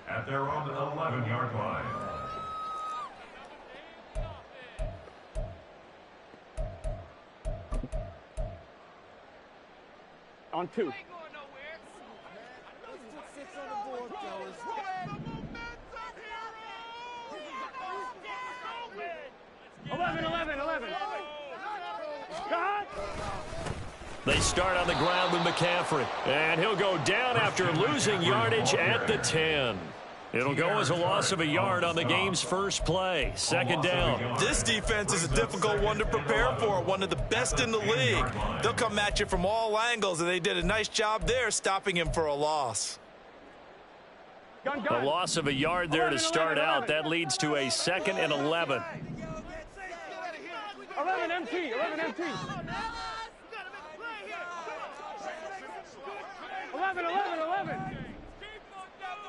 At their own 11-yard line. On 2. 11. They start on the ground with McCaffrey, and he'll go down after losing yardage at the 10. It'll go as a loss of a yard on the game's first play. Second down. This defense is a difficult one to prepare for, one of the best in the league. They'll come at you from all angles, and they did a nice job there stopping him for a loss. A loss of a yard there to start out. That leads to a 2nd and 11. 11 MT.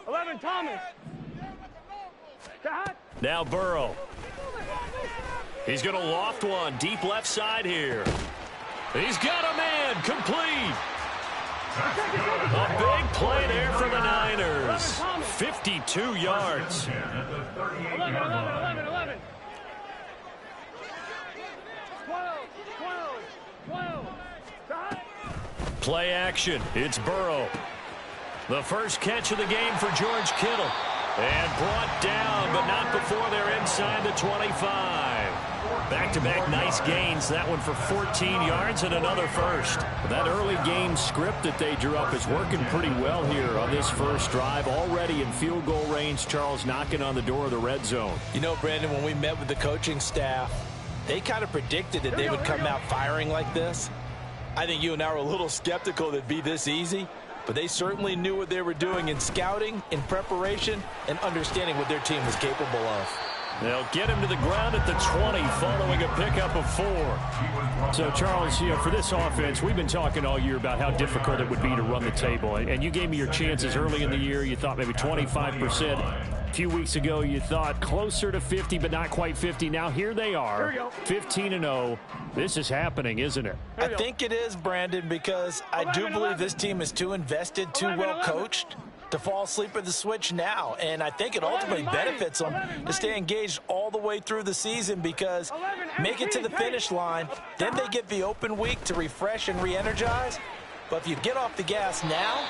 11 Thomas. Now Burrow. He's going to loft one deep left side here. He's got a man complete. A big play there for the Niners. 52 yards. 11. 12. Play action. It's Burrow. The first catch of the game for George Kittle. And brought down, but not before they're inside the 25. Back-to-back nice gains. That one for 14 yards and another first. That early game script that they drew up is working pretty well here on this first drive. Already in field goal range, Charles knocking on the door of the red zone. You know, Brandon, when we met with the coaching staff, they kind of predicted that they would come out firing like this. I think you and I were a little skeptical that it'd be this easy, but they certainly knew what they were doing in scouting, in preparation, and understanding what their team was capable of. They'll get him to the ground at the 20 following a pickup of 4. So, Charles, for this offense, we've been talking all year about how difficult it would be to run the table. And you gave me your chances early in the year. You thought maybe 25%. A few weeks ago, you thought closer to 50, but not quite 50. Now, here they are, 15-0. This is happening, isn't it? I think it is, Brandon, because I do believe this team is too invested, too well coached to fall asleep at the switch now. And I think it ultimately benefits them to stay engaged all the way through the season, because make it to the finish line, then they get the open week to refresh and re-energize. But if you get off the gas now,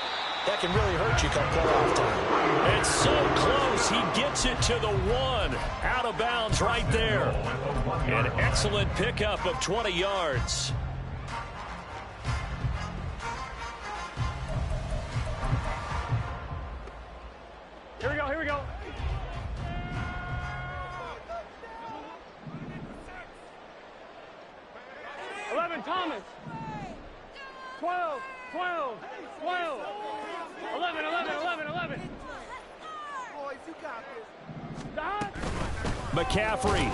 that can really hurt you come playoff time. It's so close. He gets it to the 1. Out of bounds right there. An excellent pickup of 20 yards. Here we go. Thomas. 12. 11. Boys, you got this. McCaffrey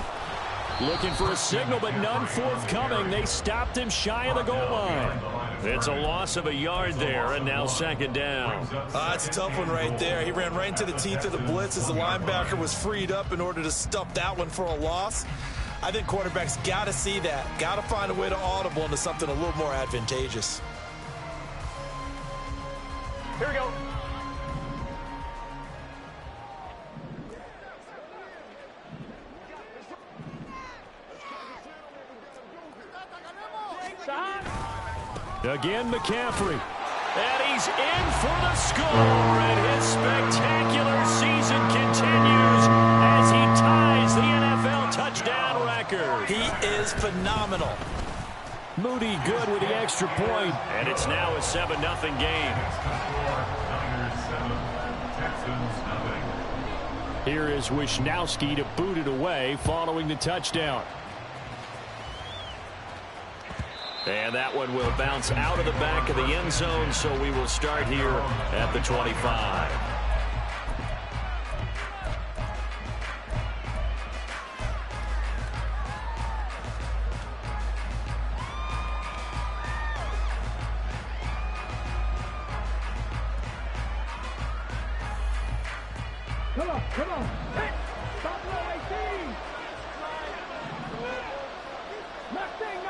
looking for a signal, but none forthcoming. They stopped him shy of the goal line. It's a loss of a yard there, and now second down. It's a tough one right there. He ran right into the teeth of the blitz as the linebacker was freed up in order to stuff that one for a loss. I think quarterbacks got to see that, got to find a way to audible into something a little more advantageous. Here we go. Again, McCaffrey. And he's in for the score. And his spectacular season continues as he ties the NFL touchdown record. He is phenomenal. Moody good with the extra point. And it's now a 7-0 game. Here is Wisnowski to boot it away following the touchdown. And that one will bounce out of the back of the end zone, so we will start here at the 25. Come on. Hey, stop 19. Knock 19.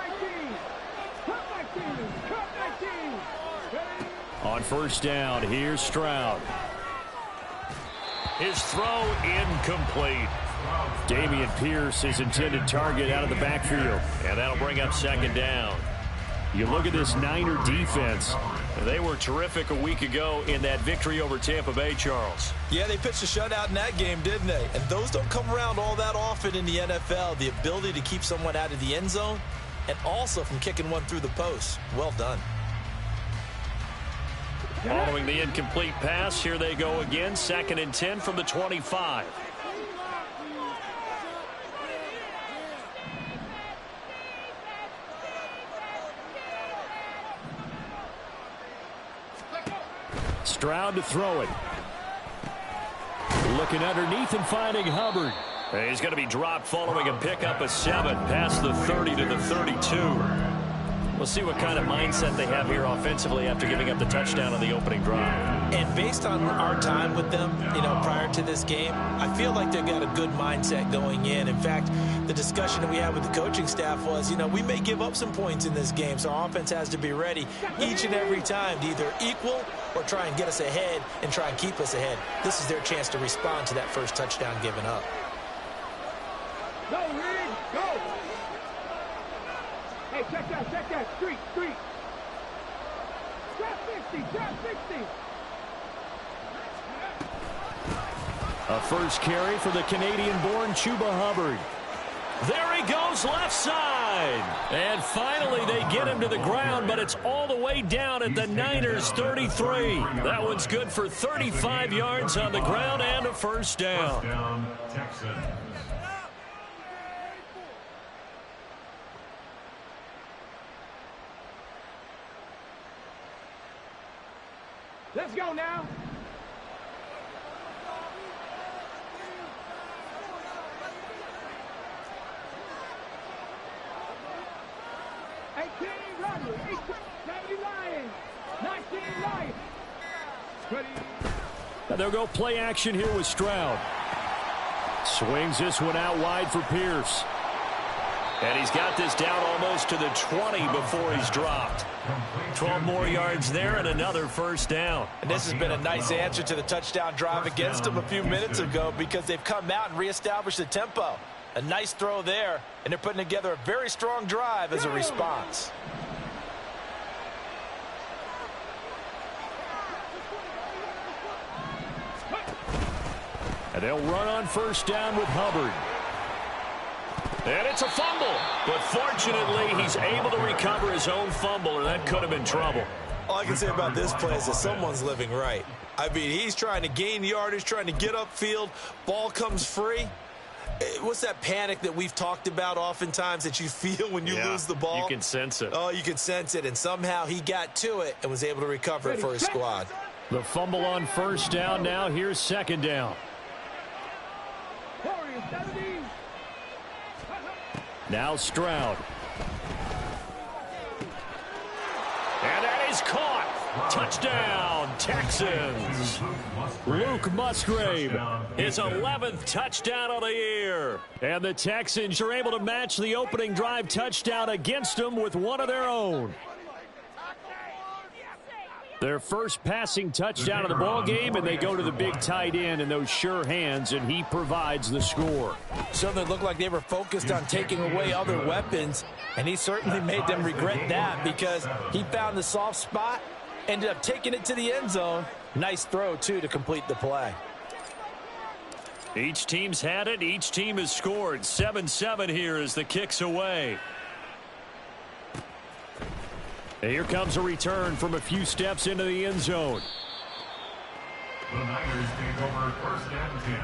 Cut 19. On first down, here's Stroud. His throw incomplete. Dameon Pierce, his intended target, out of the backfield. And that'll bring up second down. You look at this Niner defense. They were terrific a week ago in that victory over Tampa Bay, Charles. Yeah, they pitched a shutout in that game, didn't they? And those don't come around all that often in the NFL. The ability to keep someone out of the end zone and also from kicking one through the post. Well done. Following the incomplete pass, here they go again. 2nd and 10 from the 25. Stroud to throw it. Looking underneath and finding Hubbard. He's going to be dropped following a pickup of 7 past the 30 to the 32. We'll see what kind of mindset they have here offensively after giving up the touchdown on the opening drive. And based on our time with them, prior to this game, I feel like they've got a good mindset going in. In fact, the discussion that we had with the coaching staff was, we may give up some points in this game, so our offense has to be ready each and every time to either equal or try and get us ahead and try and keep us ahead. This is their chance to respond to that first touchdown given up. Go, Reed, go! Hey, check that, street! Trap 60! A first carry for the Canadian-born Chuba Hubbard. There he goes, left side. And finally they get him to the ground, but it's all the way down at the Niners' 33. That one's good for 35 yards on the ground and a first down. First down, Texans. Let's go now. Now they'll go play action here with Stroud. Swings this one out wide for Pierce. And he's got this down almost to the 20 before he's dropped. 12 more yards there and another first down. And this has been a nice answer to the touchdown drive against them a few minutes ago because they've come out and reestablished the tempo. A nice throw there, and they're putting together a very strong drive as a response. And they'll run on first down with Hubbard. And it's a fumble. But fortunately, he's able to recover his own fumble, or that could have been trouble. All I can say about this play is that someone's living right. I mean, he's trying to gain yardage, trying to get upfield. Ball comes free. What's that panic that we've talked about oftentimes that you feel when you lose the ball? You can sense it. Oh, you can sense it. And somehow he got to it and was able to recover it for his squad. The fumble on first down. Now here's second down. Now Stroud. And that is caught. Touchdown, Texans. Luke Musgrave, his 11th touchdown of the year. And the Texans are able to match the opening drive touchdown against them with one of their own. Their first passing touchdown of the ball game, and they go to the big tight end in those sure hands, and he provides the score. Something that looked like they were focused on taking away other weapons, and he certainly made them regret that because he found the soft spot, ended up taking it to the end zone. Nice throw, too, to complete the play. Each team's had it. Each team has scored. 7-7 here as the kick's away. And here comes a return from a few steps into the end zone. The Niners take over first and 10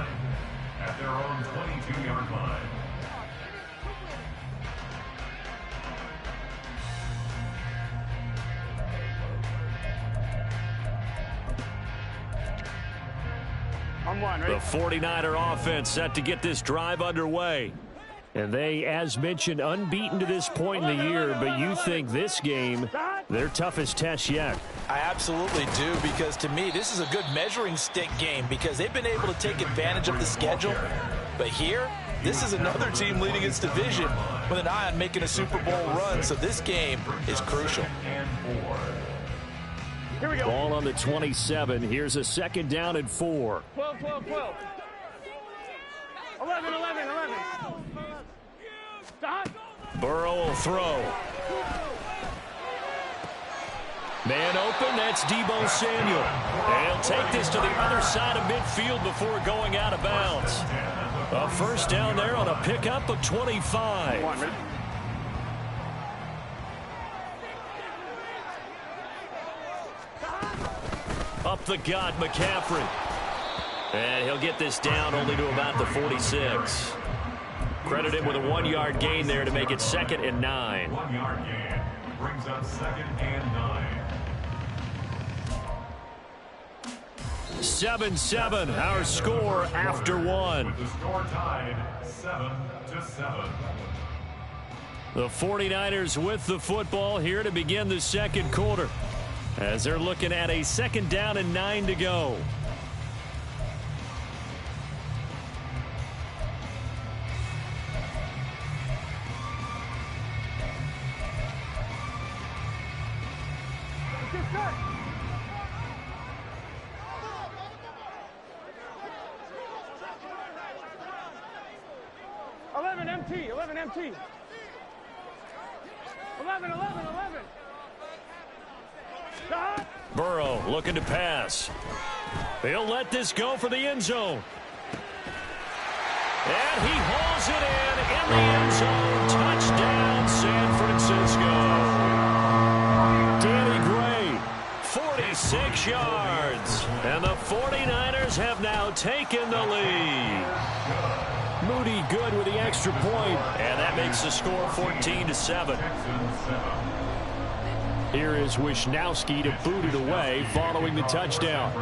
at their own 22-yard line. The 49er offense set to get this drive underway. And they, as mentioned, unbeaten to this point in the year, but you think this game, their toughest test yet. I absolutely do, because to me, this is a good measuring stick game because they've been able to take advantage of the schedule. But here, this is another team leading its division with an eye on making a Super Bowl run, so this game is crucial. Here we go. Ball on the 27. Here's a 2nd down and 4. 12, 12, 12. 11, 11, 11. Stop. Burrow will throw. Man open, that's Deebo Samuel. And he'll take this to the other side of midfield before going out of bounds. A 1st down there on a pickup of 25. Up the gut, McCaffrey. And he'll get this down only to about the 46. Credit him with a 1-yard gain there to make it 2nd and 9. 1-yard gain brings up 2nd and 9. 7-7, our score after 1. With the score tied 7-7. The 49ers with the football here to begin the 2nd quarter, as they're looking at a 2nd down and 9 to go. MT, 11 MT. 11, 11, 11. Stop. Burrow looking to pass. He'll let this go for the end zone. And he hauls it in the end zone. Touchdown, San Francisco. Danny Gray, 46 yards. And the 49ers have now taken the lead. Moody good with the extra point, and that makes the score 14-7. Here is Wisnowski to boot it away following the touchdown.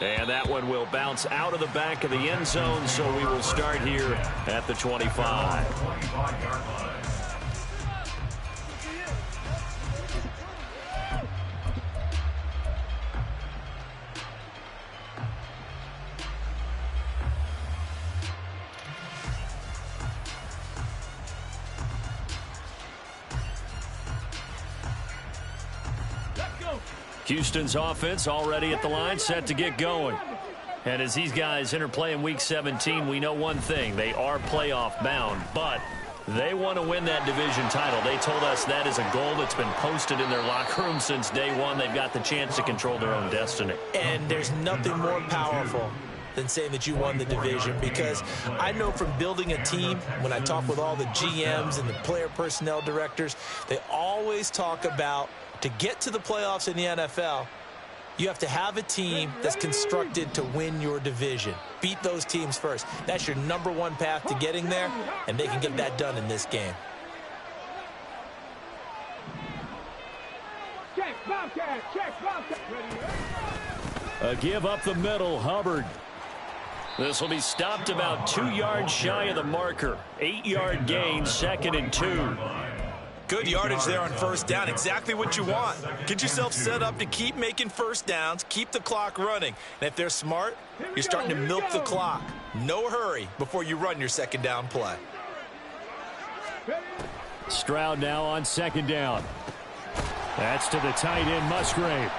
And that one will bounce out of the back of the end zone, so we will start here at the 25. Houston's offense already at the line, set to get going. And as these guys interplay in Week 17, we know one thing. They are playoff bound, but they want to win that division title. They told us that is a goal that's been posted in their locker room since day one. They've got the chance to control their own destiny. And there's nothing more powerful than saying that you won the division, because I know from building a team, when I talk with all the GMs and the player personnel directors, they always talk about, to get to the playoffs in the NFL, you have to have a team that's constructed to win your division. Beat those teams first. That's your #1 path to getting there, and they can get that done in this game. Check, Bobcat, check, Bobcat. A give up the middle, Hubbard. This will be stopped about 2 yards shy of the marker. 8-yard gain, 2nd and 2. Good yardage there on 1st down. Exactly what you want. Get yourself set up to keep making 1st downs, keep the clock running. And if they're smart, you're starting to milk the clock. No hurry before you run your 2nd down play. Stroud now on 2nd down. That's to the tight end, Musgrave.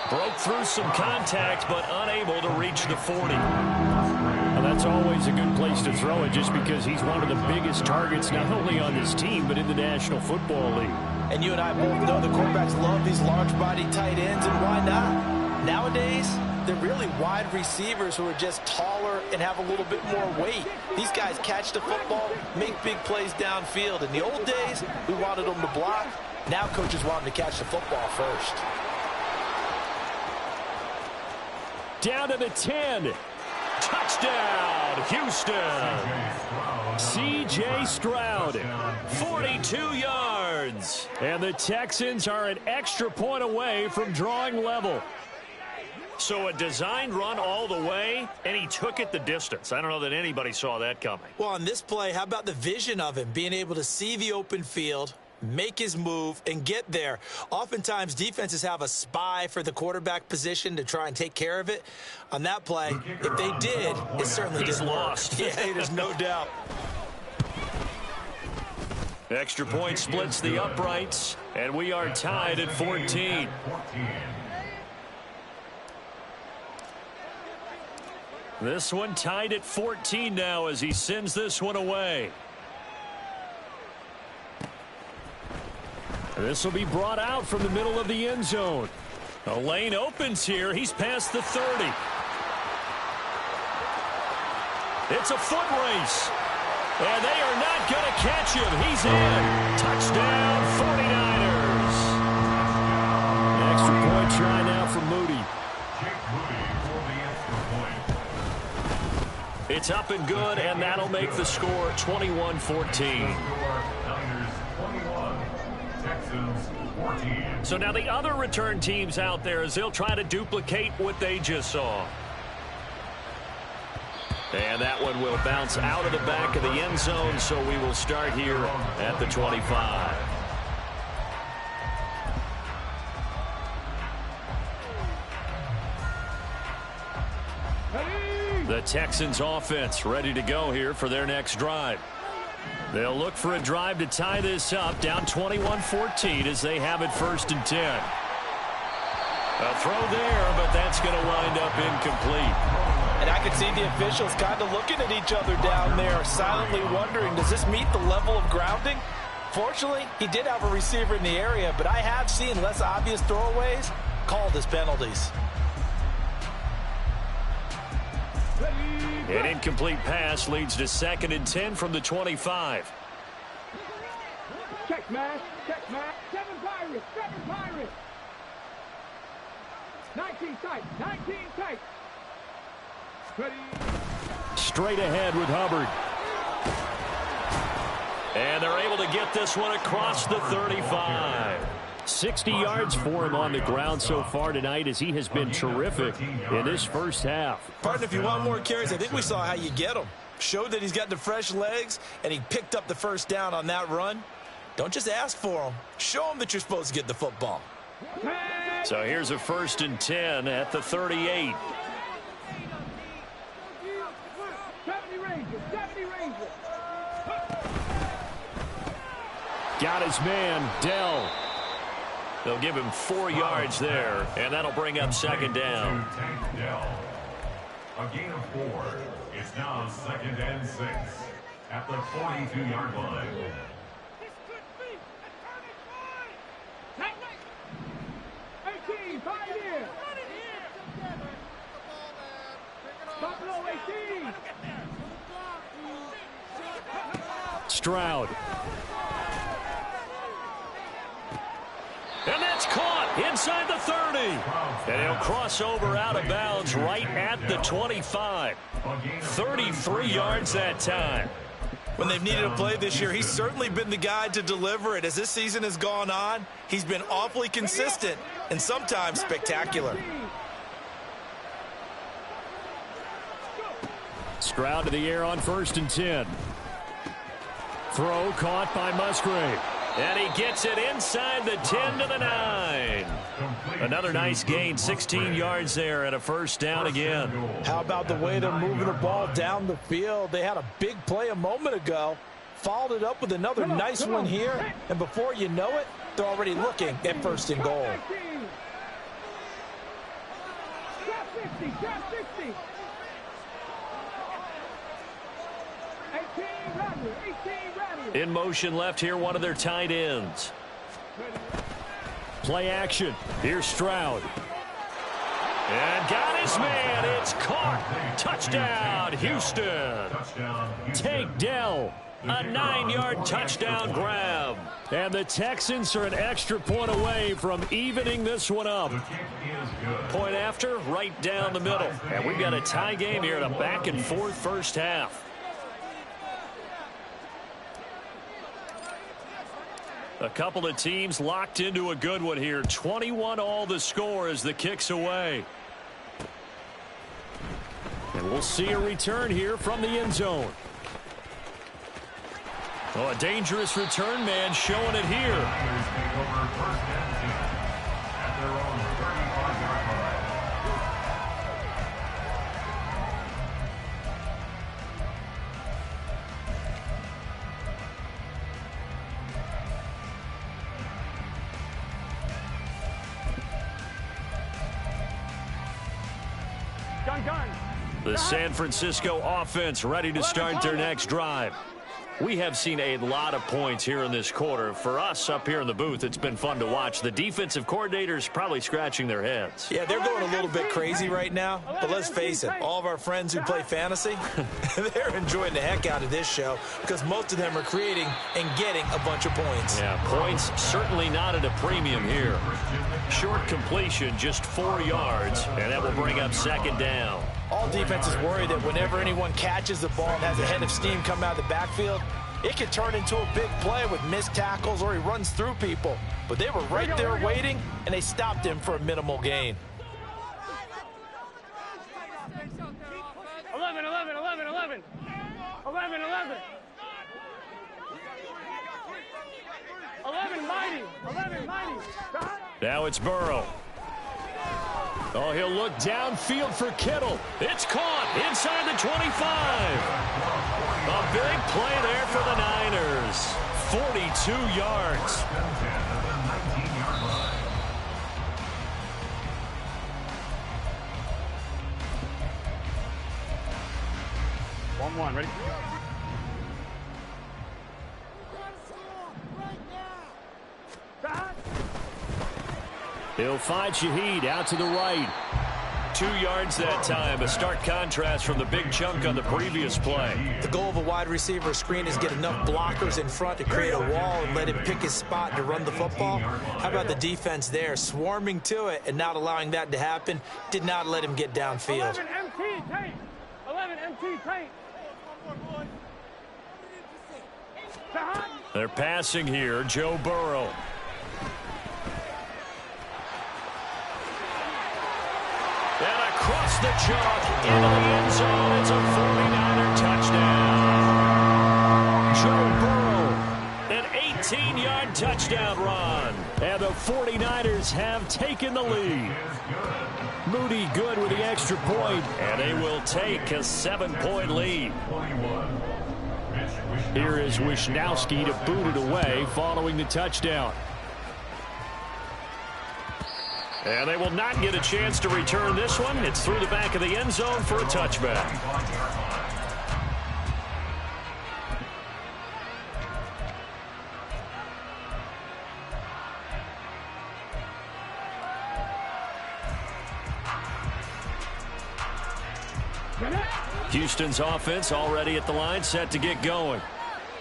Broke through some contact, but unable to reach the 40. Well, that's always a good place to throw it, just because he's one of the biggest targets, not only on this team, but in the National Football League. And you and I both know the quarterbacks love these large-body tight ends, and why not? Nowadays, they're really wide receivers who are just taller and have a little bit more weight. These guys catch the football, make big plays downfield. In the old days, we wanted them to block. Now coaches want them to catch the football first. Down to the 10. Touchdown, Houston. C.J. Stroud, 42 yards. And the Texans are an extra point away from drawing level. So a designed run all the way, and he took it the distance. I don't know that anybody saw that coming. Well, on this play, how about the vision of him, being able to see the open field, make his move, and get there. Oftentimes, defenses have a spy for the quarterback position to try and take care of it. On that play, if they did, it certainly didn't work. Lost. Yeah, there's no doubt. Extra point splits the uprights, and we are tied at 14. This one tied at 14 now as he sends this one away. This will be brought out from the middle of the end zone. A lane opens here. He's past the 30. It's a foot race. And they are not going to catch him. He's in. Touchdown, 49ers. Extra point try now for Moody. It's up and good, and that'll make the score 21-14. So now the other return teams out there as they'll try to duplicate what they just saw. And that one will bounce out of the back of the end zone, so we will start here at the 25. The Texans offense ready to go here for their next drive. They'll look for a drive to tie this up, down 21-14 as they have it 1st and 10. A throw there, but that's going to wind up incomplete. And I can see the officials kind of looking at each other down there, silently wondering, does this meet the level of grounding? Fortunately, he did have a receiver in the area, but I have seen less obvious throwaways called as penalties. An incomplete pass leads to 2nd and 10 from the 25. Check, man. Check, man. 7 Pirates. 7 Pirates. 19 tight. 19 tight. Ready. Straight ahead with Hubbard. And they're able to get this one across the 35. 60 yards for him on the ground so far tonight as he has been terrific in this first half. Partner, if you want more carries, I think we saw how you get him. Showed that he's got the fresh legs, and he picked up the first down on that run. Don't just ask for him. Show him that you're supposed to get the football. So here's a 1st and 10 at the 38. 70 Rangers. 70 Rangers. Got his man, Dell. They'll give him 4 yards there, and that'll bring up 2nd down. A gain of 4. It's now 2nd and 6 at the 42-yard line. 18, 5 here. Buffalo 18. Stroud. And that's caught inside the 30. And he'll cross over out of bounds right at the 25. 33 yards that time. When they've needed a play this year, he's certainly been the guy to deliver it. As this season has gone on, he's been awfully consistent and sometimes spectacular. Stroud to the air on 1st and 10. Throw caught by Musgrave. And he gets it inside the 10 to the 9. Another nice gain, 16 yards there and a 1st down again. How about the way they're moving the ball down the field? They had a big play a moment ago, followed it up with another nice one here, and before you know it, they're already looking at 1st and goal. Trap 50. Trap 60. 18 Rattler. 18 Rattler. In motion left here, one of their tight ends. Play action. Here's Stroud. And got his man. It's caught. Touchdown, Houston. Take Dell. A 9-yard touchdown grab. And the Texans are an extra point away from evening this one up. Point after, right down the middle. And we've got a tie game here in a back-and-forth first half. A couple of teams locked into a good one here. 21-all the score as the kick's away. And we'll see a return here from the end zone. Oh, a dangerous return man showing it here. The San Francisco offense ready to start their next drive. We have seen a lot of points here in this quarter. For us up here in the booth, it's been fun to watch. The defensive coordinators probably scratching their heads. Yeah, they're going a little bit crazy right now. But let's face it, all of our friends who play fantasy, they're enjoying the heck out of this show because most of them are creating and getting a bunch of points. Yeah, points certainly not at a premium here. Short completion, just 4 yards, and that will bring up second down. All defenses worry that whenever anyone catches the ball and has a head of steam come out of the backfield, it can turn into a big play with missed tackles or he runs through people. But they were right there waiting, and they stopped him for a minimal gain. 11, 11, 11, 11. 11, 11. 11, mighty. 11, mighty. Now it's Burrow. Oh, he'll look downfield for Kittle. It's caught inside the 25. A big play there for the Niners. 42 yards. 1-1, ready? He'll find Shaheed out to the right. 2 yards that time. A stark contrast from the big chunk on the previous play. The goal of a wide receiver screen is get enough blockers in front to create a wall and let him pick his spot to run the football. How about the defense there, swarming to it and not allowing that to happen? Did not let him get downfield. 11 MT tank. 11 MT tank. They're passing here. Joe Burrow. And across the chalk into the end zone. It's a 49er touchdown. Joe Burrow, an 18-yard touchdown run. And the 49ers have taken the lead. Moody good with the extra point, and they will take a 7-point lead. Here is Wisnowski to boot it away following the touchdown. And they will not get a chance to return this one. It's through the back of the end zone for a touchback. Houston's offense already at the line, set to get going.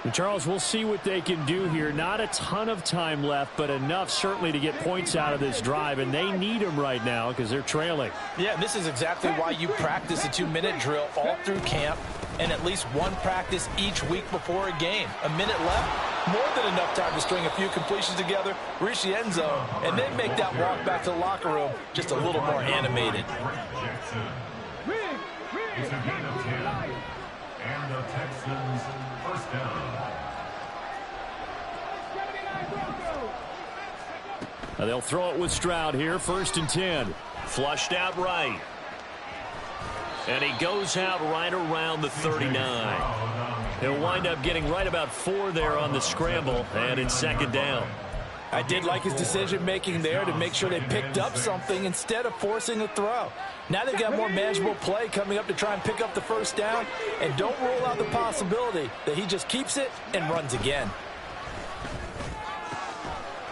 And Charles, we'll see what they can do here. Not a ton of time left, but enough certainly to get points out of this drive, and they need them right now because they're trailing. Yeah, this is exactly why you practice a 2-minute drill all through camp and at least one practice each week before a game. A minute left, more than enough time to string a few completions together, reach the end zone, and then make that walk back to the locker room just a little more animated. It's a gain of 10. And the Texans first down. They'll throw it with Stroud here, 1st and 10. Flushed out right. And he goes out right around the 39. He'll wind up getting right about 4 there on the scramble, and it's 2nd down. I did like his decision-making there to make sure they picked up something instead of forcing a throw. Now they've got more manageable play coming up to try and pick up the 1st down, and don't rule out the possibility that he just keeps it and runs again.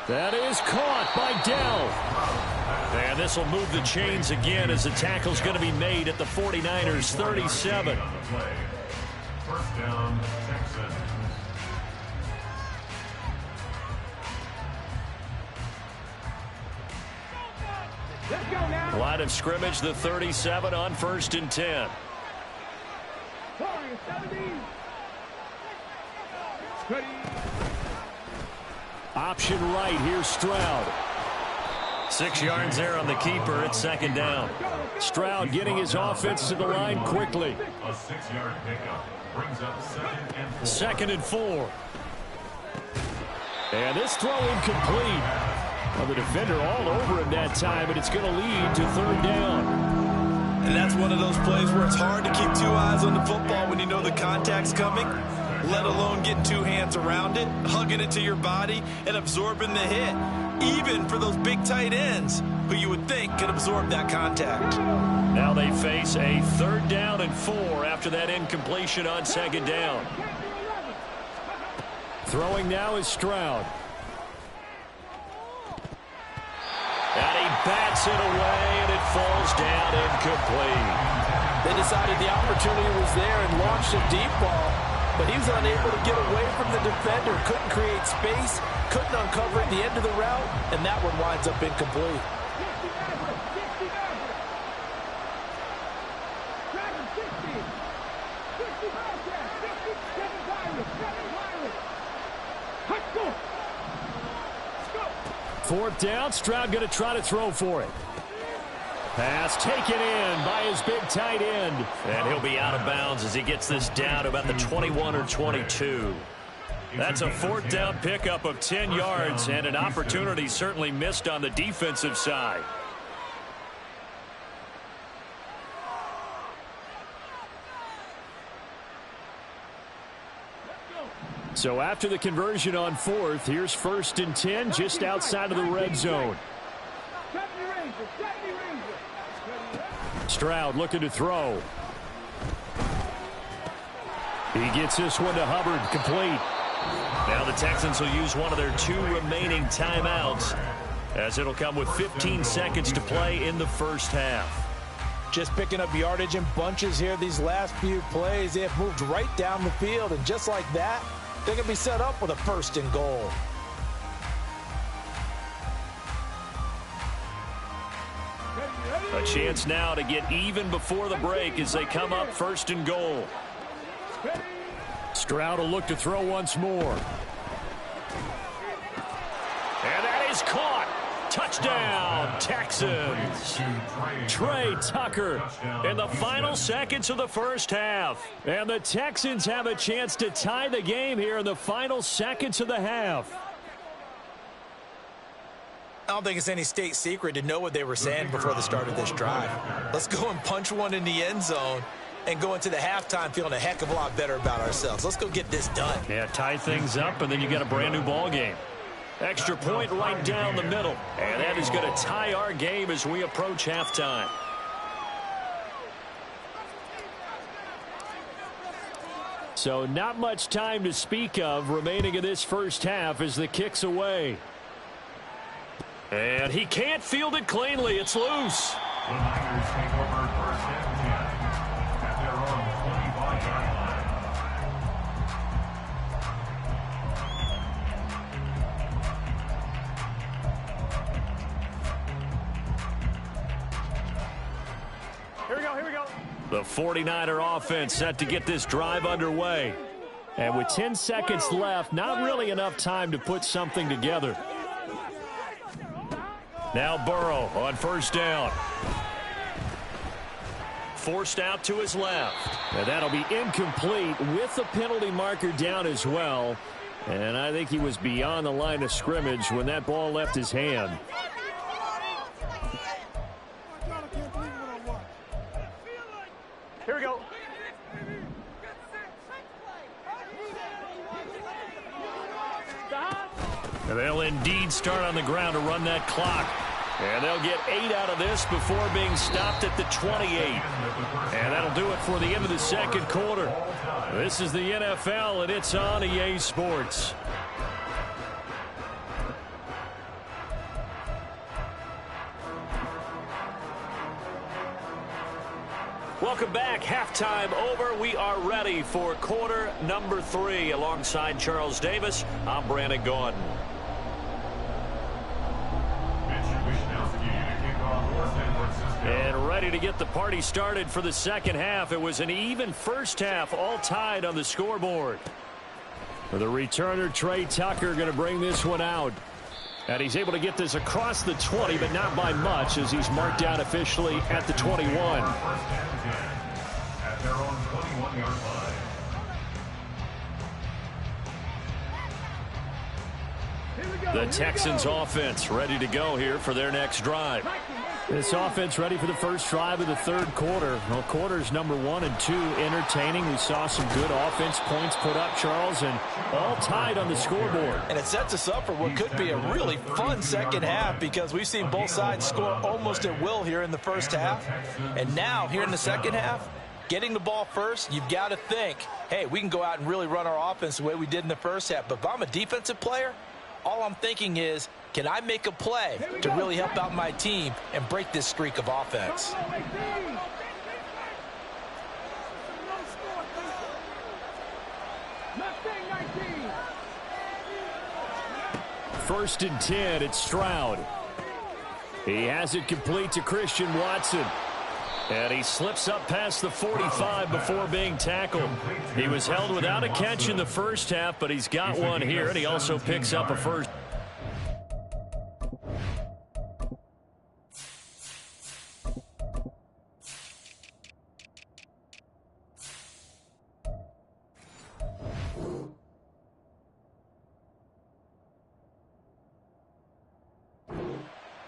That is caught by Dell. And this will move the chains again as the tackle's going to be made at the 49ers' 37. First down, Texans. Let's go now. Line of scrimmage, the 37 on 1st and 10. 17. Ready. Option right, here's Stroud. 6 yards there on the keeper. It's 2nd down. Stroud getting his offense to the line quickly. A 6-yard pickup brings up 2nd and 4. 2nd and 4. And this throw incomplete. Well, the defender all over him that time, but it's going to lead to 3rd down. And that's one of those plays where it's hard to keep 2 eyes on the football when you know the contact's coming, let alone getting 2 hands around it, hugging it to your body, and absorbing the hit, even for those big tight ends who you would think could absorb that contact. Now they face a 3rd down and 4 after that incompletion on 2nd down. Throwing now is Stroud. And he bats it away, and it falls down incomplete. They decided the opportunity was there and launched a deep ball, but he was unable to get away from the defender, couldn't create space, couldn't uncover at the end of the route, and that one winds up incomplete. Fourth down, Stroud going to try to throw for it. Pass taken in by his big tight end. And he'll be out of bounds as he gets this down to about the 21 or 22. That's a 4th down pickup of 10 yards and an opportunity certainly missed on the defensive side. So after the conversion on 4th, here's 1st and 10 just outside of the red zone. Stroud looking to throw. He gets this one to Hubbard, complete. Now the Texans will use one of their 2 remaining timeouts, as it'll come with 15 seconds to play in the first half. Just picking up yardage in bunches here these last few plays. They have moved right down the field, and just like that, they're going to be set up with a 1st and goal. A chance now to get even before the break as they come up 1st and goal. Stroud will look to throw once more. And that is caught. Touchdown, Texans. Trey Tucker in the final seconds of the first half. And the Texans have a chance to tie the game here in the final seconds of the half. I don't think it's any state secret to know what they were saying before the start of this drive. Let's go and punch one in the end zone and go into the halftime feeling a heck of a lot better about ourselves. Let's go get this done. Yeah, tie things up, and then you got a brand new ball game. Extra point right down the middle. And that is going to tie our game as we approach halftime. So not much time to speak of remaining in this first half as the kick's away. And he can't field it cleanly. It's loose. The Niners take over 1st and 10 at their own 25-yard line. Here we go. The 49er offense set to get this drive underway. And with 10 seconds left, not really enough time to put something together. Now Burrow on 1st down. Forced out to his left. And that'll be incomplete with the penalty marker down as well. And I think he was beyond the line of scrimmage when that ball left his hand. Here we go. And they'll indeed start on the ground to run that clock. And they'll get 8 out of this before being stopped at the 28. And that'll do it for the end of the second quarter. This is the NFL, and it's on EA Sports. Welcome back. Halftime over. We are ready for quarter number 3. Alongside Charles Davis, I'm Brandon Gaudin. And ready to get the party started for the second half. It was an even first half, all tied on the scoreboard. For the returner, Trey Tucker going to bring this one out. And he's able to get this across the 20, but not by much, as he's marked down officially at the 21. At their own 21-yard line. The Texans offense ready to go here for their next drive. This offense ready for the first drive of the third quarter. Well, quarters number 1 and 2 entertaining. We saw some good offense points put up, Charles, and all tied on the scoreboard. And it sets us up for what could be a really fun second half because we've seen both sides score almost at will here in the first half. And now, here in the second half, getting the ball first, you've got to think, hey, we can go out and really run our offense the way we did in the first half. But if I'm a defensive player, all I'm thinking is, can I make a play to really help out my team and break this streak of offense? First and 10, it's Stroud. He has it complete to Christian Watson. And he slips up past the 45 before being tackled. He was held without a catch in the first half, but he's got one here, and he also picks up a first.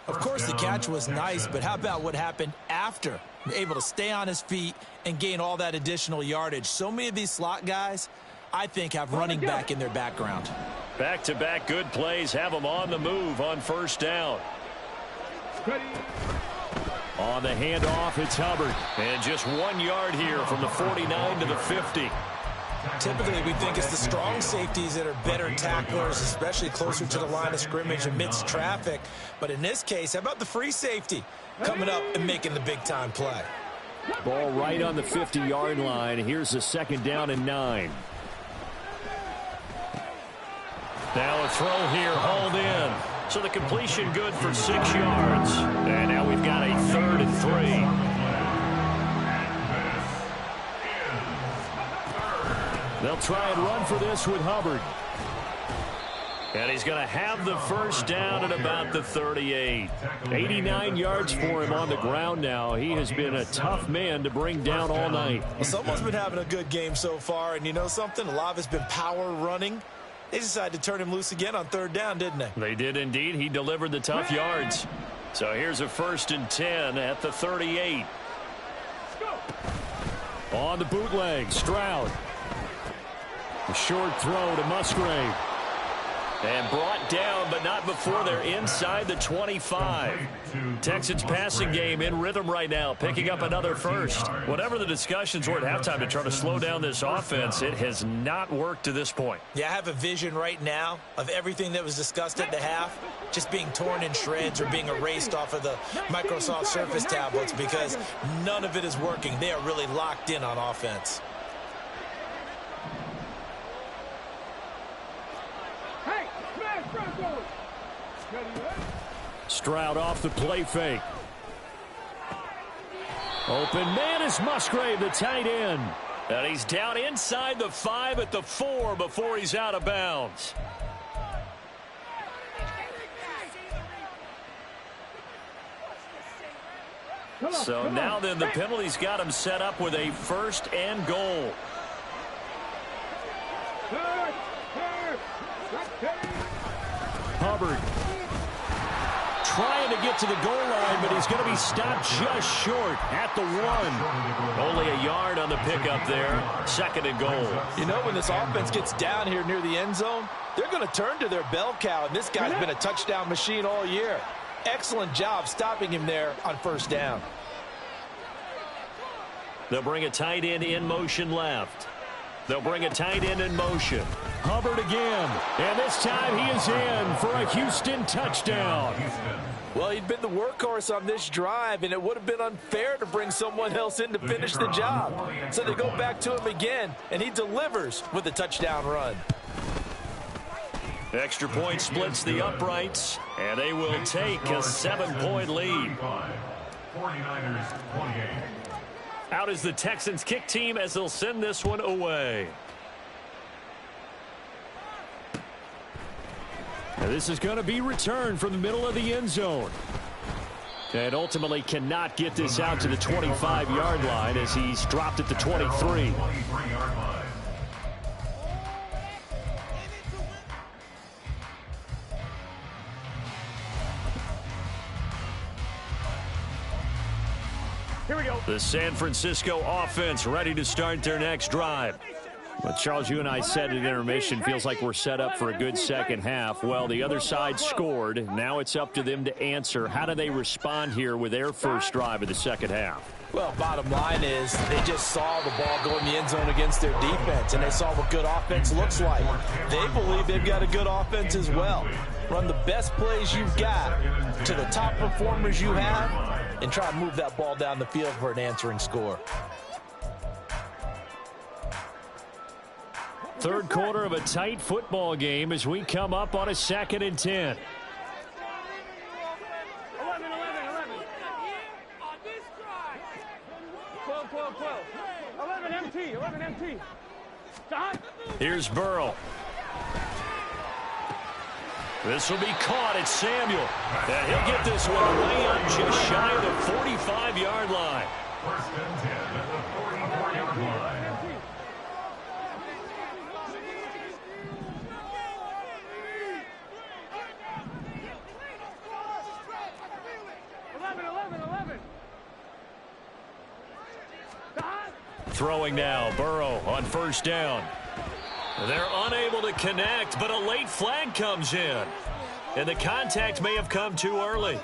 Of course, the catch was nice, but how about what happened after? Able to stay on his feet and gain all that additional yardage. So many of these slot guys, I think, have running back in their background. Back-to-back good plays have them on the move on first down. On the handoff, it's Hubbard. And just 1 yard here from the 49 to the 50. Typically, we think it's the strong safeties that are better tacklers, especially closer to the line of scrimmage amidst traffic. But in this case, how about the free safety coming up and making the big-time play? Ball right on the 50-yard line. Here's a second down and 9. Now a throw here, hauled in. So the completion good for 6 yards. And now we've got a 3rd and 3. They'll try and run for this with Hubbard. And he's going to have the first down at about the 38. 89 yards for him on the ground now. He has been a tough man to bring down all night. Well, someone's been having a good game so far, and you know something? A lot of it's been power running. They decided to turn him loose again on 3rd down, didn't they? They did indeed. He delivered the tough yards. So here's a 1st and 10 at the 38. On the bootleg, Stroud. A short throw to Musgrave. And brought down, but not before they're inside the 25. Texans passing game in rhythm right now, picking up another first. Whatever the discussions were at halftime to try to slow down this offense, it has not worked to this point. Yeah, I have a vision right now of everything that was discussed at the half just being torn in shreds or being erased off of the Microsoft Surface tablets because none of it is working. They are really locked in on offense. Stroud off the play fake. Open man is Musgrave, the tight end. And he's down inside the 5 at the 4 before he's out of bounds. So now then the penalty's got him set up with a 1st and goal. Hubbard trying to get to the goal line, but he's going to be stopped just short at the 1. Only a yard on the pickup there. 2nd and goal. You know, when this offense gets down here near the end zone, they're going to turn to their bell cow, and this guy's been a touchdown machine all year. Excellent job stopping him there on 1st down. They'll bring a tight end in motion left. They'll bring a tight end in motion. Hubbard again, and this time he is in for a Houston touchdown. Well, he'd been the workhorse on this drive, and it would have been unfair to bring someone else in to finish the job. So they go back to him again, and he delivers with a touchdown run. Extra point splits the uprights, and they will take a 7-point lead. 49ers 28. Out is the Texans kick team as they'll send this one away. And this is going to be returned from the middle of the end zone. And ultimately cannot get this out to the 25-yard line as he's dropped at the 23. The San Francisco offense ready to start their next drive. Well, Charles, you and I said at intermission, feels like we're set up for a good second half. Well, the other side scored. Now it's up to them to answer. How do they respond here with their first drive of the second half? Well, bottom line is they just saw the ball go in the end zone against their defense, and they saw what good offense looks like. They believe they've got a good offense as well. Run the best plays you've got to the top performers you have, and try to move that ball down the field for an answering score. Third quarter of a tight football game as we come up on a 2nd and 10. 11 MT. Here's Burrow. This will be caught at Samuel. And he'll get this one away on just shy of the 45-yard line. First and 10 at the 44-yard line. Throwing now, Burrow on first down. They're unable to connect, but a late flag comes in. And the contact may have come too early.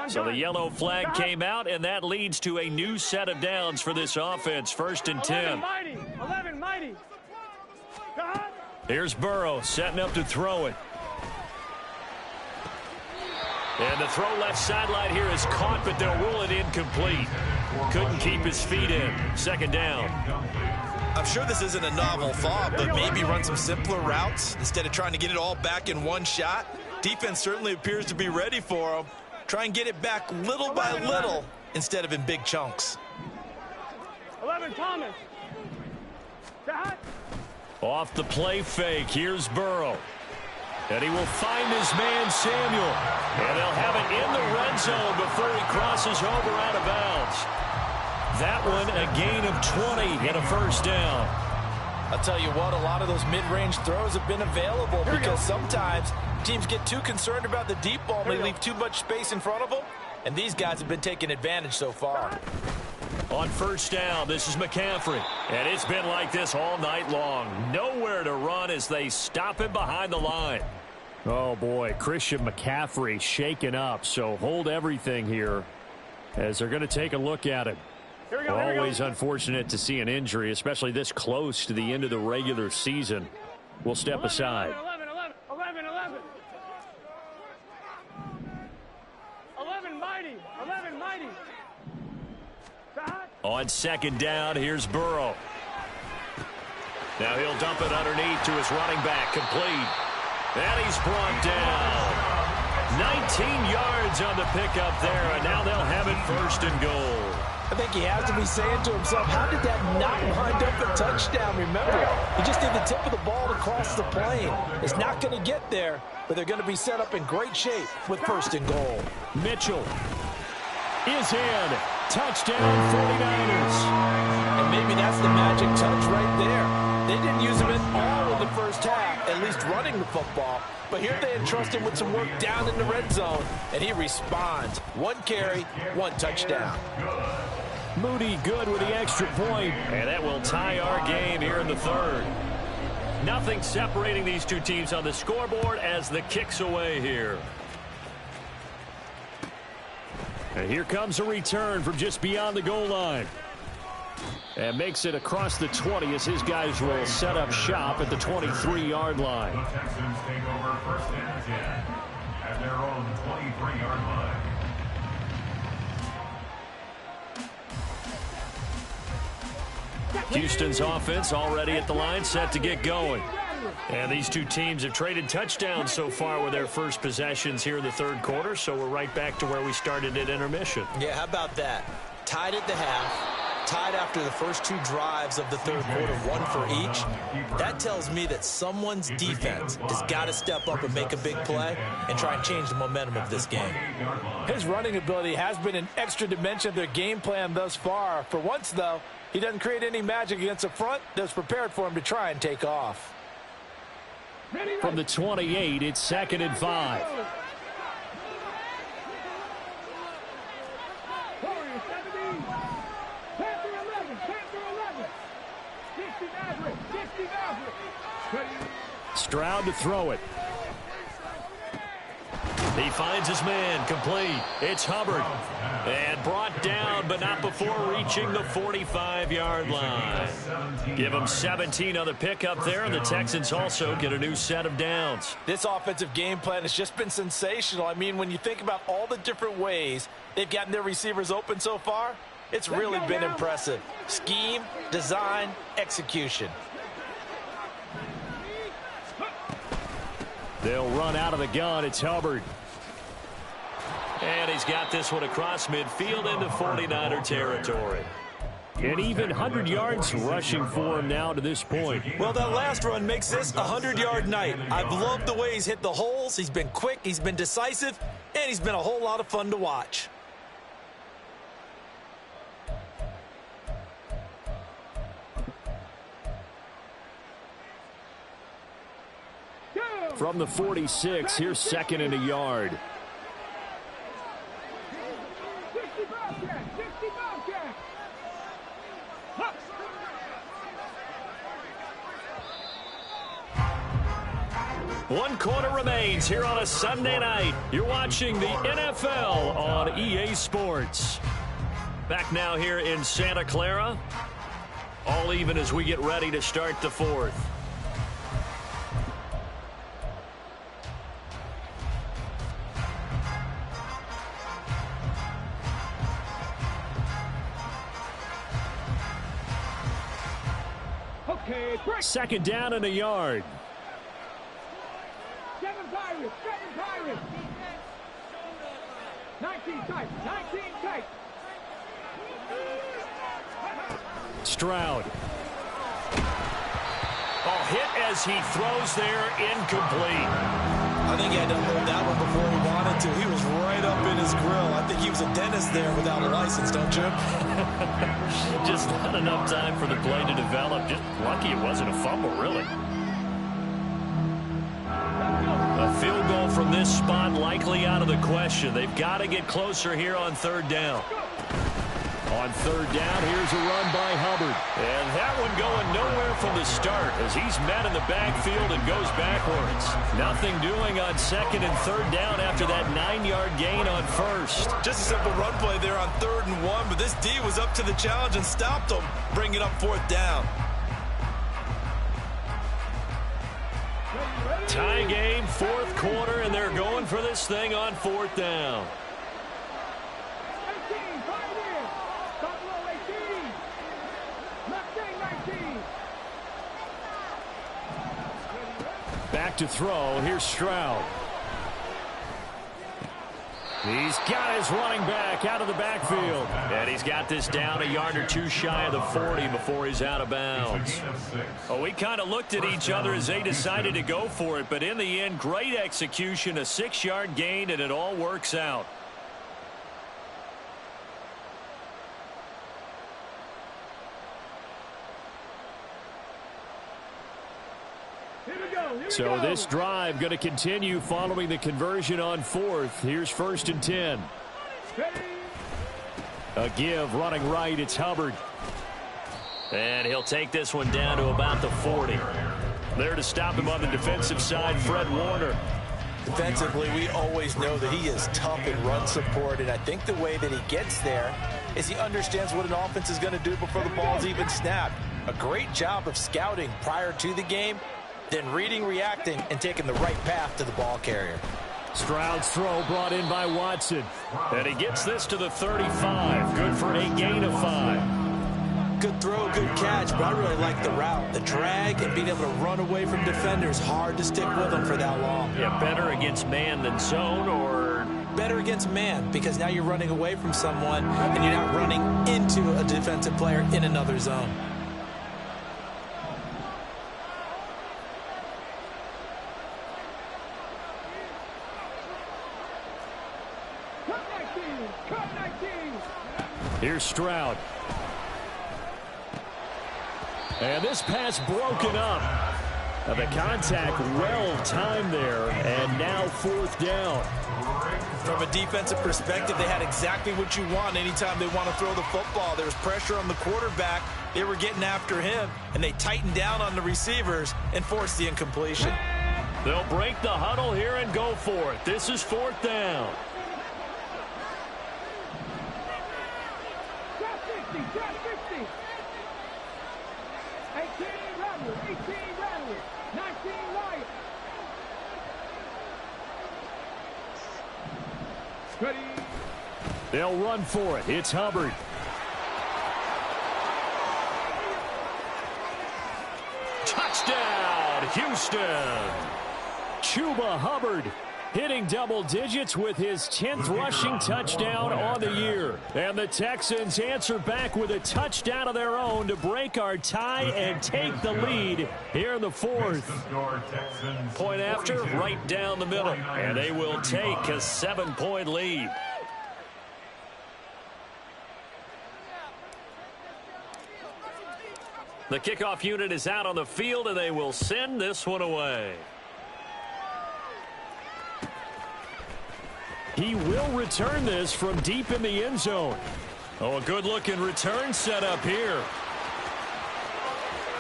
So the yellow flag came out, and that leads to a new set of downs for this offense. First and 10. 11 mighty. Here's Burrow setting up to throw it. And the throw left sideline here is caught, but they'll rule it incomplete. Couldn't keep his feet in. Second down. I'm sure this isn't a novel thought, but maybe run some simpler routes instead of trying to get it all back in one shot. Defense certainly appears to be ready for them. Try and get it back little by little instead of in big chunks. 11 Thomas. Off the play fake, here's Burrow. And he will find his man Samuel. And they'll have it in the red zone before he crosses over out of bounds. That one a gain of 20 and a first down. I'll tell you what, a lot of those mid-range throws have been available because sometimes teams get too concerned about the deep ball and they leave too much space in front of them. And these guys have been taking advantage so far. On first down, this is McCaffrey. And it's been like this all night long. Nowhere to run as they stop him behind the line. Oh, boy, Christian McCaffrey shaken up. So hold everything here as they're going to take a look at him. Always unfortunate to see an injury, especially this close to the end of the regular season. We'll step aside. 11 mighty. On second down, here's Burrow. Now he'll dump it underneath to his running back, complete. And he's brought down. 19 yards on the pickup there, and now they'll have it first and goal. I think he has to be saying to himself, how did that not wind up a touchdown? Remember, he just did the tip of the ball to cross the plane. It's not going to get there, but they're going to be set up in great shape with first and goal. Mitchell is in. Touchdown, 49ers. And maybe that's the magic touch right there. They didn't use him at all in the first half, at least running the football. But here they entrust him with some work down in the red zone, and he responds. 1 carry, 1 touchdown. Moody good with the extra point, and that will tie our game here in the third. Nothing separating these two teams on the scoreboard as the kick's away here. And here comes a return from just beyond the goal line. And makes it across the 20 as his guys will set up shop at the 23-yard line. The Texans take over first and 10 at their own 23-yard line. Houston's offense already at the line, set to get going. And these two teams have traded touchdowns so far with their first possessions here in the third quarter, so we're right back to where we started at intermission. Yeah, how about that? Tied at the half, tied after the first 2 drives of the third quarter, 1 for each. That tells me that someone's defense has got to step up and make a big play and try and change the momentum of this game. His running ability has been an extra dimension of their game plan thus far. For once, though, he doesn't create any magic against the front that's prepared for him to try and take off. From the 28, it's 2nd and 5. 17. Panther 11. Panther 11. 60 Maverick. 60 Maverick. Stroud to throw it. He finds his man, complete. It's Hubbard. And brought down, but not before reaching the 45-yard line. Give him 17 on the pickup there, and the Texans also get a new set of downs. This offensive game plan has just been sensational. I mean, when you think about all the different ways they've gotten their receivers open so far, it's really been impressive. Scheme, design, execution. They'll run out of the gun. It's Hubbard. And he's got this one across midfield into 49er territory. And even 100 yards rushing for him now to this point. Well, that last run makes this a 100-yard night. I've loved the way he's hit the holes. He's been quick, he's been decisive, and he's been a whole lot of fun to watch. From the 46, here's second and a yard. 60 Bobcat. 60 Bobcat. One quarter remains here on a Sunday night. You're watching the NFL on EA Sports. Back now here in Santa Clara. All even as we get ready to start the fourth. Second down and a yard. 7 Pirates. 7 Pirates. 19 tight. 19 tight. Stroud. Oh, hit as he throws there, incomplete. I think he had to hold that one before he wanted to. He was right up in his grill. I think he was a dentist there without a license, don't you? Just not enough time for the play to develop. Just lucky it wasn't a fumble, really. A field goal from this spot likely out of the question. They've got to get closer here on third down. On third down, here's a run by Hubbard. And that one going nowhere from the start as he's met in the backfield and goes backwards. Nothing doing on second and third down after that 9-yard gain on first. Just a simple run play there on 3rd and 1, but this D was up to the challenge and stopped him, bringing up 4th down. Tie game, 4th quarter, and they're going for this thing on 4th down. Back to throw. Here's Stroud. He's got his running back out of the backfield. And he's got this down a yard or two shy of the 40 before he's out of bounds. Oh, we kind of looked at each other as they decided to go for it. But in the end, great execution, a 6-yard gain, and it all works out. So this drive going to continue following the conversion on 4th. Here's 1st and 10. A give running right. It's Hubbard. And he'll take this one down to about the 40. There to stop him on the defensive side, Fred Warner. Defensively, we always know that he is tough in run support, and I think the way that he gets there is he understands what an offense is going to do before the ball's even snapped. A great job of scouting prior to the game, then reading, reacting, and taking the right path to the ball carrier. Stroud's throw brought in by Watson. And he gets this to the 35. Good for a gain of 5. Good throw, good catch, but I really like the route. The drag and being able to run away from defenders, hard to stick with them for that long. Yeah, better against man than zone, or better against man, because now you're running away from someone and you're not running into a defensive player in another zone. Here's Stroud. And this pass broken up. The contact well timed there, and now 4th down. From a defensive perspective, they had exactly what you want anytime they want to throw the football. There was pressure on the quarterback. They were getting after him, and they tightened down on the receivers and forced the incompletion. They'll break the huddle here and go for it. This is 4th down. Drop 50, drop 50. 18 Rebels, 18 Rebels, 19 Lions. Ready. They'll run for it. It's Hubbard. Touchdown, Houston. Chuba Hubbard hitting double digits with his 10th rushing touchdown on the year. And the Texans answer back with a touchdown of their own to break our tie and take the lead here in the 4th. Point after, right down the middle. And they will take a 7-point lead. The kickoff unit is out on the field, and they will send this one away. He will return this from deep in the end zone. Oh, a good-looking return set up here.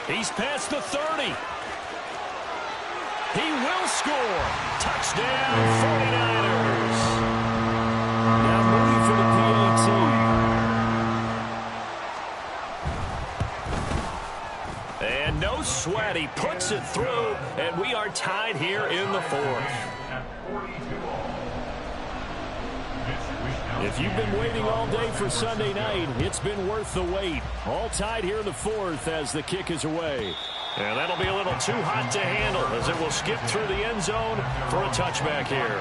He's past the 30. He will score. Touchdown, 49ers. Now moving for the PAT. And no sweat. He puts it through, and we are tied here in the 4th. If you've been waiting all day for Sunday night, it's been worth the wait. All tied here in the 4th as the kick is away. And that'll be a little too hot to handle as it will skip through the end zone for a touchback here.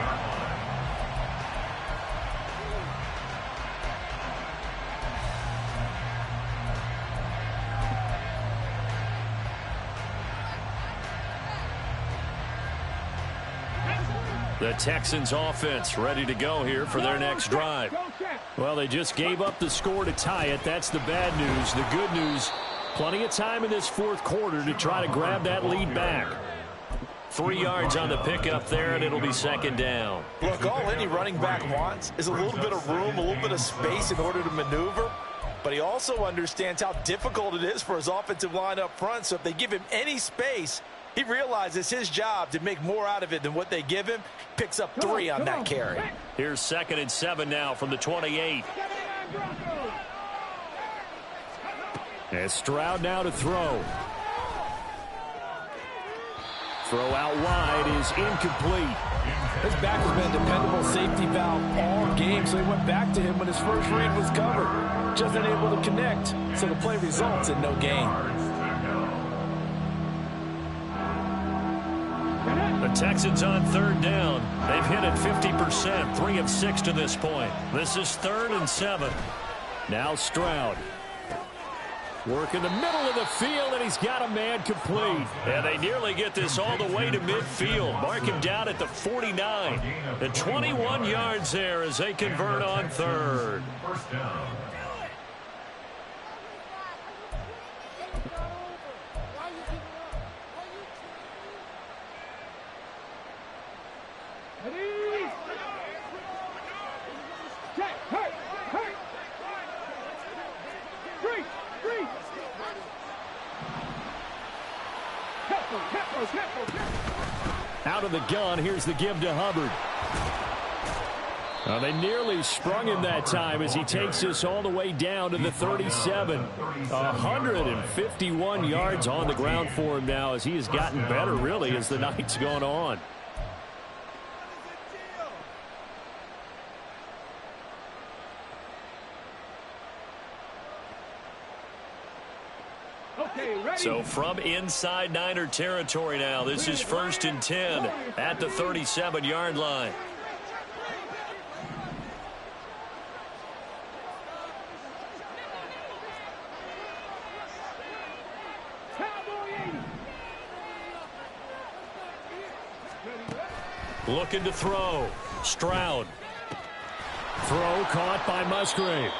The Texans offense ready to go here for their next drive. Well, they just gave up the score to tie it. That's the bad news. The good news, plenty of time in this 4th quarter to try to grab that lead back. 3 yards on the pickup there, and it'll be 2nd down. Look, all any running back wants is a little bit of room, a little bit of space in order to maneuver. But he also understands how difficult it is for his offensive line up front. So if they give him any space, he realizes his job to make more out of it than what they give him. Picks up 3 on that carry. Here's 2nd and 7 now from the 28. And Stroud now to throw. Throw out wide is incomplete. His back has been a dependable safety valve all game, so he went back to him when his first read was covered. Just unable to connect, so the play results in no gain. The Texans on 3rd down. They've hit it 50%, 3 of 6 to this point. This is 3rd and 7. Now Stroud. Work in the middle of the field, and he's got a man complete. And they nearly get this all the way to midfield. Mark him down at the 49. And 21 yards there as they convert on 3rd. First down. Out of the gun, here's the give to Hubbard. They nearly sprung him that time as he takes this all the way down to the 37. 151 yards on the ground for him now as he has gotten better, really, as the night's gone on. So from inside Niner territory now, this is 1st and 10 at the 37-yard line. Looking to throw. Stroud. Throw caught by Musgrave.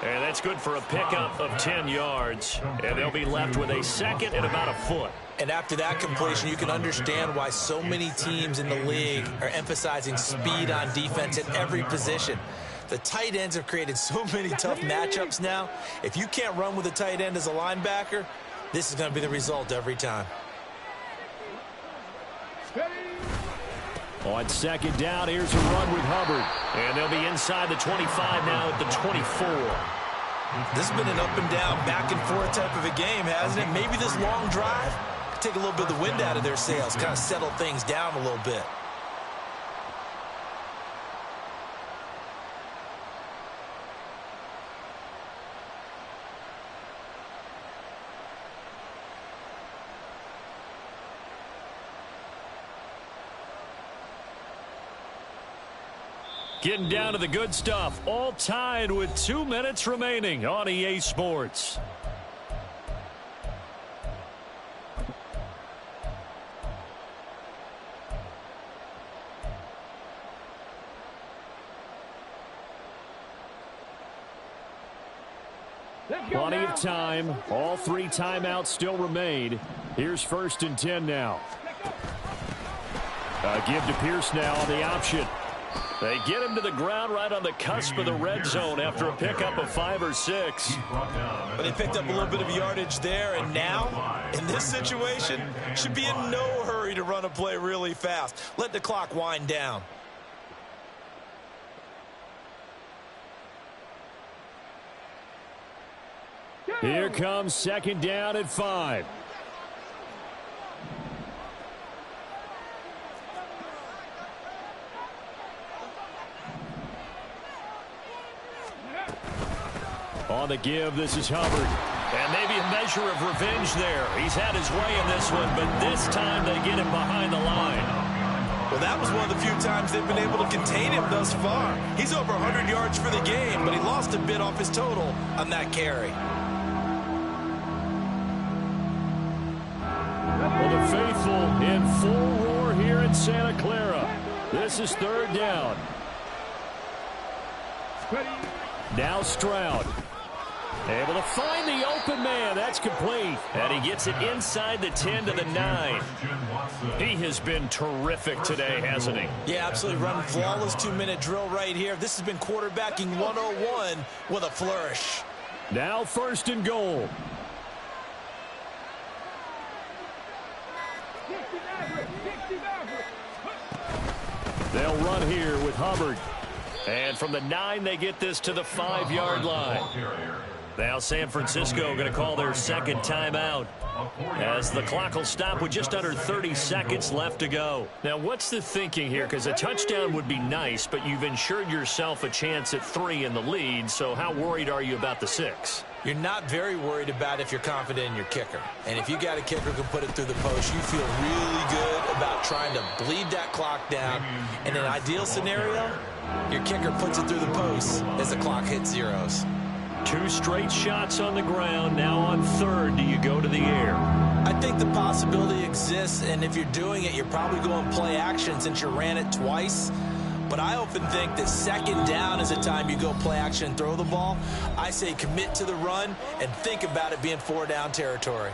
And that's good for a pickup of 10 yards. And they'll be left with a second and about a foot. And after that completion, you can understand why so many teams in the league are emphasizing speed on defense at every position. The tight ends have created so many tough matchups now. If you can't run with a tight end as a linebacker, this is going to be the result every time. On second down, here's a run with Hubbard. And they'll be inside the 25 now at the 24. This has been an up and down, back and forth type of a game, hasn't it? Maybe this long drive could take a little bit of the wind out of their sails, kind of settle things down a little bit. Getting down to the good stuff, all tied with 2 minutes remaining on EA Sports. Plenty of time. All 3 timeouts still remain. Here's 1st and 10 now. Give to Pierce now on the option. They get him to the ground right on the cusp of the red zone after a pickup of 5 or 6. But they picked up a little bit of yardage there, and now, in this situation, should be in no hurry to run a play really fast. Let the clock wind down. Here comes 2nd down at 5. On the give, this is Hubbard. And maybe a measure of revenge there. He's had his way in this one, but this time they get him behind the line. Well, that was one of the few times they've been able to contain him thus far. He's over 100 yards for the game, but he lost a bit off his total on that carry. Well, the faithful in full roar here in Santa Clara. This is 3rd down. Now Stroud. Able to find the open man. That's complete. And he gets it inside the 10 to the 9. He has been terrific today, hasn't he? Yeah, absolutely. Running flawless 2-minute drill right here. This has been quarterbacking 101 with a flourish. Now 1st and goal. They'll run here with Hubbard. And from the 9, they get this to the 5-yard line. Now San Francisco going to call their 2nd timeout as the clock will stop with just under 30 seconds left to go. Now, what's the thinking here? Because a touchdown would be nice, but you've ensured yourself a chance at 3 in the lead, so how worried are you about the 6? You're not very worried about if you're confident in your kicker. And if you got a kicker who can put it through the post, you feel really good about trying to bleed that clock down. In an ideal scenario, your kicker puts it through the post as the clock hits zeros. 2 straight shots on the ground. Now on 3rd, do you go to the air? I think the possibility exists, and if you're doing it, you're probably going play action since you ran it twice. But I often think that 2nd down is a time you go play action and throw the ball. I say commit to the run and think about it being 4-down territory.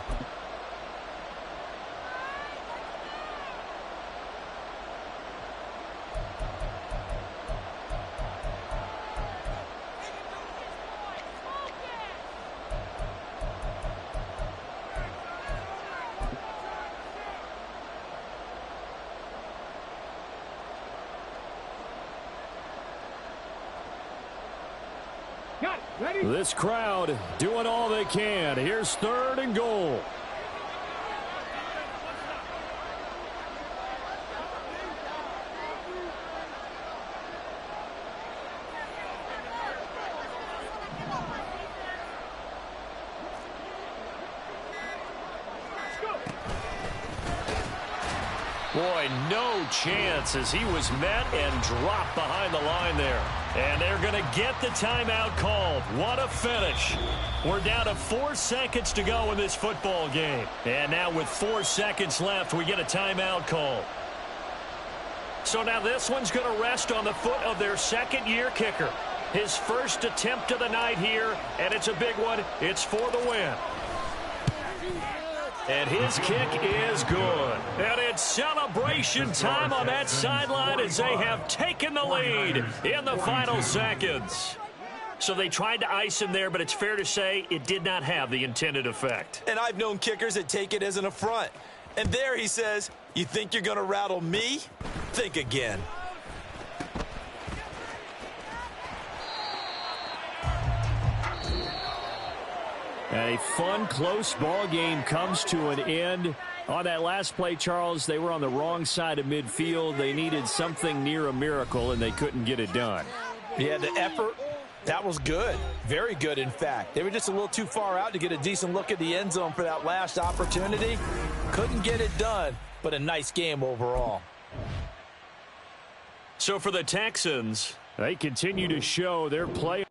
This crowd doing all they can. Here's 3rd and goal. Boy, no chance as he was met and dropped behind the line there. And they're going to get the timeout called. What a finish. We're down to 4 seconds to go in this football game. And now with 4 seconds left, we get a timeout call. So now this one's going to rest on the foot of their 2nd-year kicker. His first attempt of the night here, and it's a big one. It's for the win. And his kick is good. And it's celebration time on that sideline as they have taken the lead in the final seconds. So they tried to ice him there, but it's fair to say it did not have the intended effect. And I've known kickers that take it as an affront. And there he says, you think you're going to rattle me? Think again. A fun, close ball game comes to an end. On that last play, Charles, they were on the wrong side of midfield. They needed something near a miracle, and they couldn't get it done. Yeah, the effort, that was good. Very good, in fact. They were just a little too far out to get a decent look at the end zone for that last opportunity. Couldn't get it done, but a nice game overall. So for the Texans, they continue to show their play.